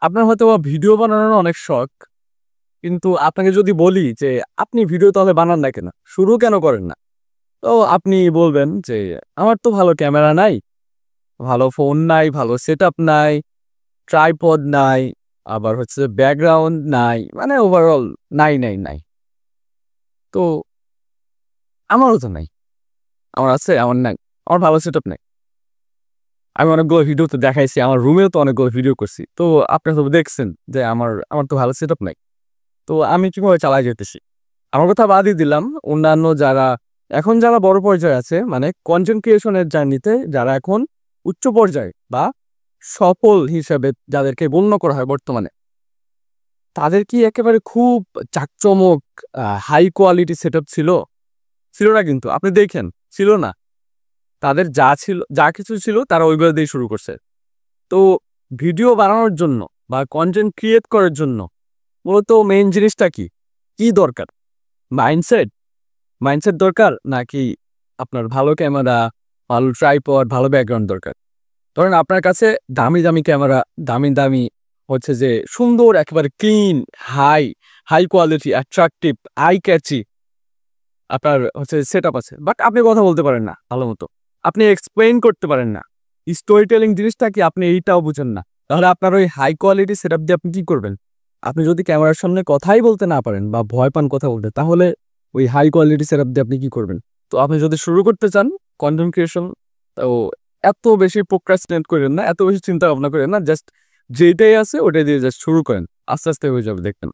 আপনার হয়তোবা ভিডিও বানানোর অনেক শখ। কিন্তু আপনাকে যদি বলি যে, আপনি ভিডিও তাহলে বানান না কেন? শুরু কেন করেন না? তো আপনি বলবেন যে, "আমার তো ভালো ক্যামেরা নাই, ভালো ফোন নাই, ভালো সেটআপ নাই, ট্রাইপড নাই, আবার হচ্ছে ব্যাকগ্রাউন্ড নাই। মানে ওভারঅল নাই।" তো আমারও তো নাই। আমার আছে? আমার নাই। আমার ভালো সেটআপ নাই। আমি অনেকগুলো ভিডিওতে দেখাইছি। আমার রুমেও তো অনেকগুলো ভিডিও করছি। তো আপনারা তো দেখছেন যে আমার তো ভালো সেটআপ নাই। তো আমি কিভাবে চালায় যাইতেছি? আমার কথা বাদই দিলাম। অন্যান্য যারা বড় পর্যায়ে আছে মানে কনটেন্ট ক্রিয়েশন এর জার্নিতে যারা এখন উচ্চ পর্যায়ে বা সফল হিসেবে যাদেরকে গণ্য করা হয় বর্তমানে, তাদের কি একেবারে খুব জাঁকজমক হাই কোয়ালিটি সেটআপ ছিল? ছিল না কিন্তু। আপনি দেখেন, ছিল না। তাদের যা কিছু ছিল তারা ওইগুলো দিয়ে শুরু করছে। তো ভিডিও বানানোর জন্য বা কনটেন্ট ক্রিয়েট করার জন্য মূলত মেইন জিনিসটা কি? কি দরকার? মাইন্ডসেট? মাইন্ডসেট দরকার? নাকি আপনার ভালো ক্যামেরা, ভালো ট্রাইপড, ভালো ব্যাকগ্রাউন্ড দরকার? ধরেন আপনার কাছে দামি ক্যামেরা, দামি হচ্ছে যে সুন্দর একেবারে clean, high quality, attractive, eye catchy আপনার হচ্ছে সেটআপ আছে। বাট আপনি কথা বলতে পারেন না ভালোমতো। আপনি এক্সপ্লেইন করতে পারেন না। স্টোরি টেলিং জিনিসটা কি আপনি এইটাও বুঝেন না। তাহলে আপনার ওই হাই কোয়ালিটি সেটআপ দিয়ে আপনি কি করবেন? আপনি যদি ক্যামেরার সামনে কথাই বলতে না পারেন বা ভয় পান কথা বলতে, তাহলে ওই হাই কোয়ালিটি সেটআপ দিয়ে আপনি কি করবেন? তো আপনি যদি শুরু করতে চান কনটেন্ট ক্রিয়েশন, তো এত বেশি procrastinate কইরেন না, এত বেশি চিন্তা ভাবনা কইরেন না। জাস্ট যেটাই আছে ওটাই দিয়ে জাস্ট শুরু করেন। আস্তে হয়ে যাবে দেখবেন।